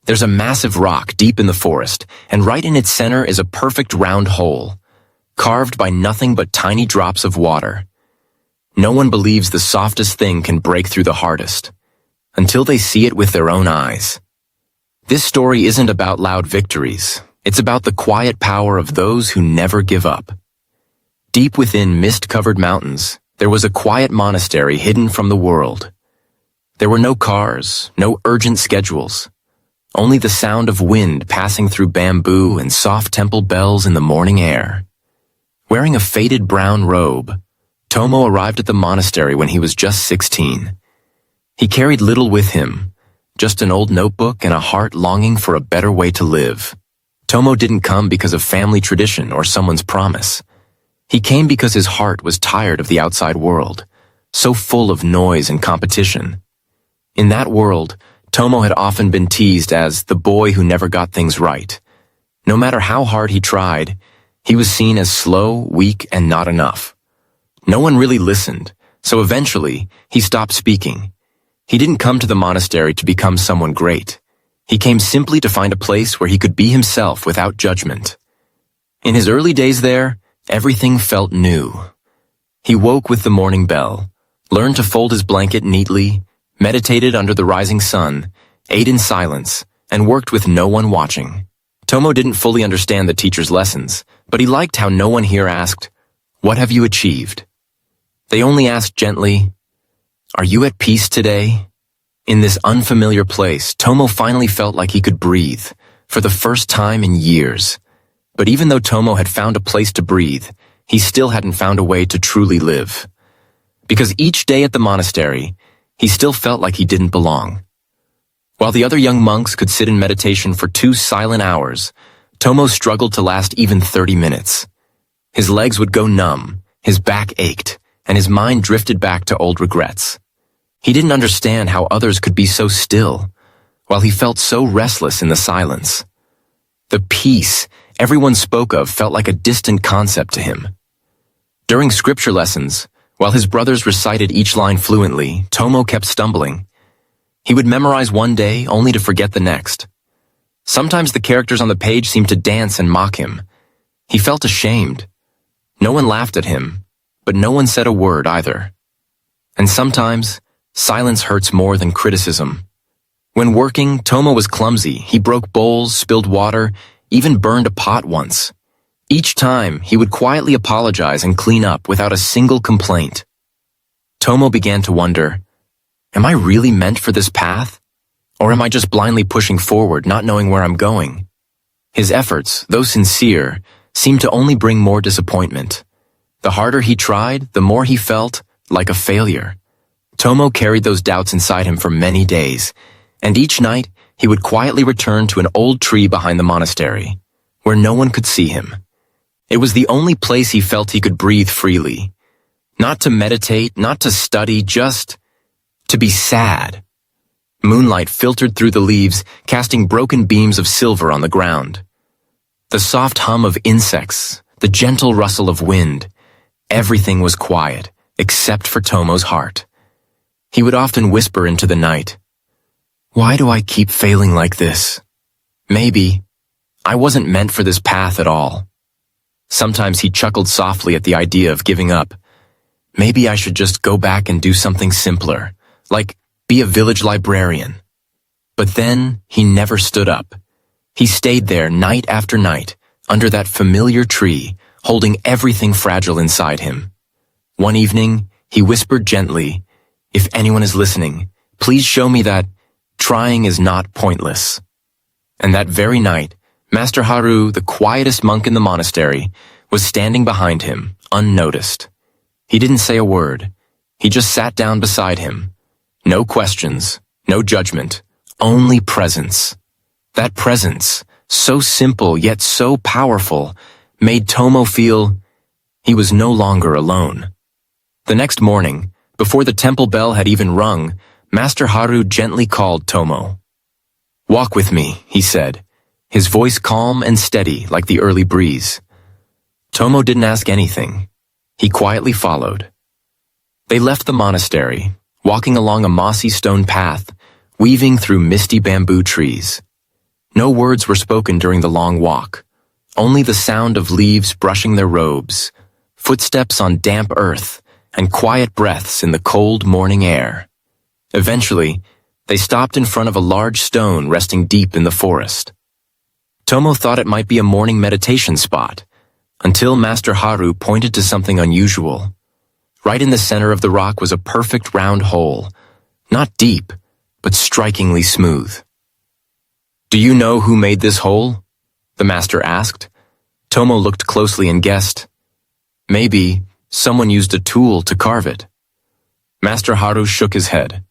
There's a massive rock deep in the forest, and right in its center is a perfect round hole, carved by nothing but tiny drops of water. No one believes the softest thing can break through the hardest, until they see it with their own eyes. This story isn't about loud victories. It's about the quiet power of those who never give up. Deep within mist-covered mountains, there was a quiet monastery hidden from the world. There were no cars, no urgent schedules. Only the sound of wind passing through bamboo and soft temple bells in the morning air. Wearing a faded brown robe, Tomo arrived at the monastery when he was just 16. He carried little with him, just an old notebook and a heart longing for a better way to live. Tomo didn't come because of family tradition or someone's promise. He came because his heart was tired of the outside world, so full of noise and competition. In that world, Tomo had often been teased as the boy who never got things right. No matter how hard he tried, he was seen as slow, weak, and not enough. No one really listened, so eventually, he stopped speaking. He didn't come to the monastery to become someone great. He came simply to find a place where he could be himself without judgment. In his early days there, everything felt new. He woke with the morning bell, learned to fold his blanket neatly, meditated under the rising sun, ate in silence, and worked with no one watching. Tomo didn't fully understand the teacher's lessons, but he liked how no one here asked, "What have you achieved?" They only asked gently, "Are you at peace today?" In this unfamiliar place, Tomo finally felt like he could breathe, for the first time in years. But even though Tomo had found a place to breathe, he still hadn't found a way to truly live. Because each day at the monastery, he still felt like he didn't belong. While the other young monks could sit in meditation for 2 silent hours, Tomo struggled to last even 30 minutes. His legs would go numb, his back ached, and his mind drifted back to old regrets. He didn't understand how others could be so still, while he felt so restless in the silence. The peace everyone spoke of felt like a distant concept to him. During scripture lessons, while his brothers recited each line fluently, Tomo kept stumbling. He would memorize one day only to forget the next. Sometimes the characters on the page seemed to dance and mock him. He felt ashamed. No one laughed at him, but no one said a word either. And sometimes, silence hurts more than criticism. When working, Tomo was clumsy. He broke bowls, spilled water, even burned a pot once. Each time, he would quietly apologize and clean up without a single complaint. Tomo began to wonder, am I really meant for this path? Or am I just blindly pushing forward, not knowing where I'm going? His efforts, though sincere, seemed to only bring more disappointment. The harder he tried, the more he felt like a failure. Tomo carried those doubts inside him for many days, and each night he would quietly return to an old tree behind the monastery, where no one could see him. It was the only place he felt he could breathe freely. Not to meditate, not to study, just to be sad. Moonlight filtered through the leaves, casting broken beams of silver on the ground. The soft hum of insects, the gentle rustle of wind, everything was quiet, except for Tomo's heart. He would often whisper into the night, "Why do I keep failing like this? Maybe I wasn't meant for this path at all." Sometimes he chuckled softly at the idea of giving up. Maybe I should just go back and do something simpler, like be a village librarian. But then he never stood up. He stayed there night after night, under that familiar tree, holding everything fragile inside him. One evening, he whispered gently, "If anyone is listening, please show me that trying is not pointless." And that very night, Master Haru, the quietest monk in the monastery, was standing behind him, unnoticed. He didn't say a word. He just sat down beside him. No questions, no judgment, only presence. That presence, so simple yet so powerful, made Tomo feel he was no longer alone. The next morning, before the temple bell had even rung, Master Haru gently called Tomo. "Walk with me," he said, his voice calm and steady like the early breeze. Tomo didn't ask anything. He quietly followed. They left the monastery, walking along a mossy stone path, weaving through misty bamboo trees. No words were spoken during the long walk, only the sound of leaves brushing their robes, footsteps on damp earth, and quiet breaths in the cold morning air. Eventually, they stopped in front of a large stone resting deep in the forest. Tomo thought it might be a morning meditation spot, until Master Haru pointed to something unusual. Right in the center of the rock was a perfect round hole, not deep, but strikingly smooth. "Do you know who made this hole?" the master asked. Tomo looked closely and guessed. Maybe someone used a tool to carve it. Master Haru shook his head.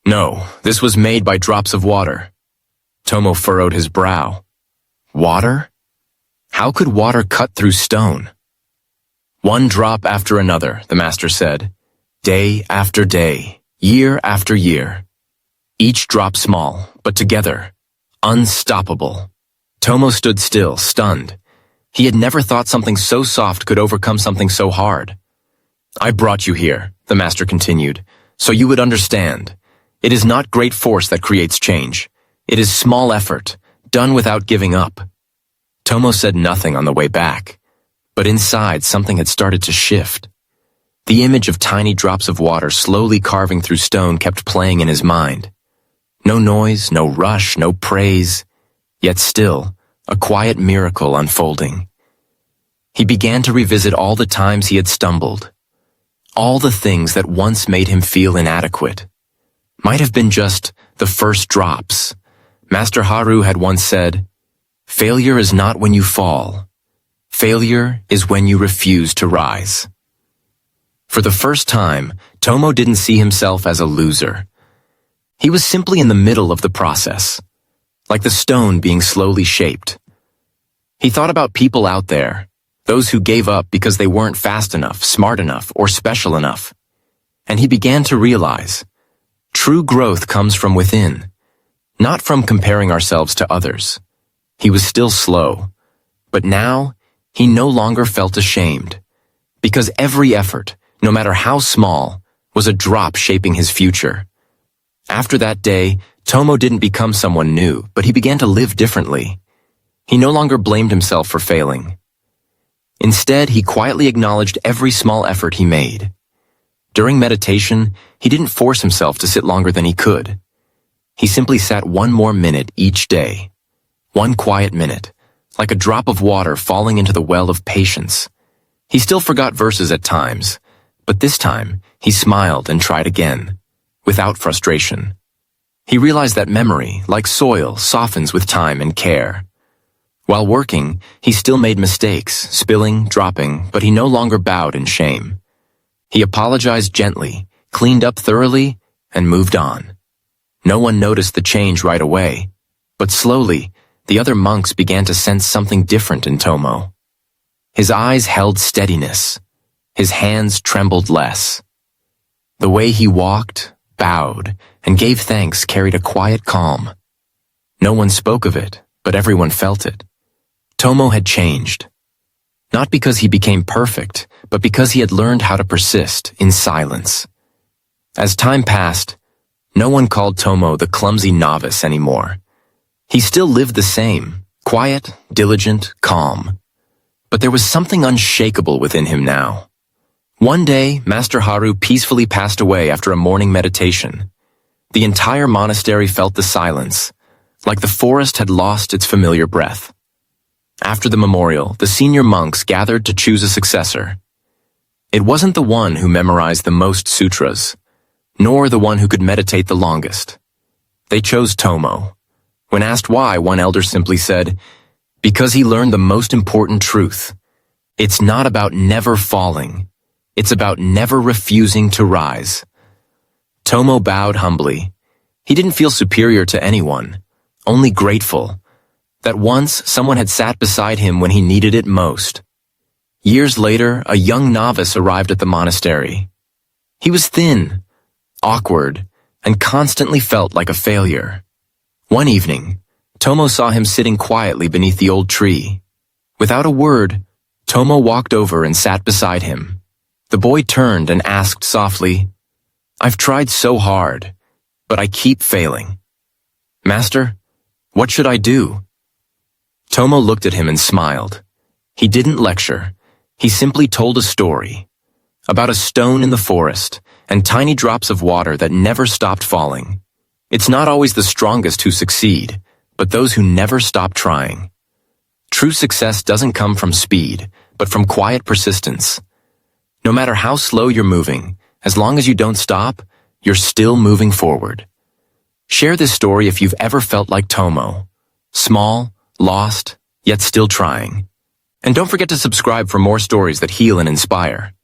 "No, this was made by drops of water." Tomo furrowed his brow. Water? How could water cut through stone? "One drop after another," the master said. "Day after day, year after year. Each drop small, but together, unstoppable." Tomo stood still, stunned. He had never thought something so soft could overcome something so hard. "I brought you here," the master continued, "so you would understand. It is not great force that creates change. It is small effort, done without giving up." Tomo said nothing on the way back, but inside something had started to shift. The image of tiny drops of water slowly carving through stone kept playing in his mind. No noise, no rush, no praise, yet still, a quiet miracle unfolding. He began to revisit all the times he had stumbled. All the things that once made him feel inadequate. Might have been just the first drops. Master Haru had once said, "Failure is not when you fall. Failure is when you refuse to rise." For the first time, Tomo didn't see himself as a loser. He was simply in the middle of the process, like the stone being slowly shaped. He thought about people out there, those who gave up because they weren't fast enough, smart enough, or special enough. And he began to realize, true growth comes from within, not from comparing ourselves to others. He was still slow, but now he no longer felt ashamed, because every effort, no matter how small, was a drop shaping his future. After that day, Tomo didn't become someone new, but he began to live differently. He no longer blamed himself for failing. Instead, he quietly acknowledged every small effort he made. During meditation, he didn't force himself to sit longer than he could. He simply sat one more minute each day. One quiet minute, like a drop of water falling into the well of patience. He still forgot verses at times, but this time he smiled and tried again, without frustration. He realized that memory, like soil, softens with time and care. While working, he still made mistakes, spilling, dropping, but he no longer bowed in shame. He apologized gently, cleaned up thoroughly, and moved on. No one noticed the change right away, but slowly, the other monks began to sense something different in Tomo. His eyes held steadiness. His hands trembled less. The way he walked, bowed, and gave thanks carried a quiet calm. No one spoke of it, but everyone felt it. Tomo had changed. Not because he became perfect, but because he had learned how to persist in silence. As time passed, no one called Tomo the clumsy novice anymore. He still lived the same, quiet, diligent, calm. But there was something unshakable within him now. One day, Master Haru peacefully passed away after a morning meditation. The entire monastery felt the silence, like the forest had lost its familiar breath. After the memorial, the senior monks gathered to choose a successor. It wasn't the one who memorized the most sutras, nor the one who could meditate the longest. They chose Tomo. When asked why, one elder simply said, "Because he learned the most important truth. It's not about never falling. It's about never refusing to rise." Tomo bowed humbly. He didn't feel superior to anyone, only grateful that once someone had sat beside him when he needed it most. Years later, a young novice arrived at the monastery. He was thin, awkward, and constantly felt like a failure. One evening, Tomo saw him sitting quietly beneath the old tree. Without a word, Tomo walked over and sat beside him. The boy turned and asked softly, "I've tried so hard, but I keep failing. Master, What should I do? Tomo looked at him and smiled. He didn't lecture. He simply told a story about a stone in the forest and tiny drops of water that never stopped falling. It's not always the strongest who succeed, but those who never stop trying. True success doesn't come from speed, but from quiet persistence. No matter how slow you're moving, as long as you don't stop, you're still moving forward. Share this story if you've ever felt like Tomo. Small, lost, yet still trying. And don't forget to subscribe for more stories that heal and inspire.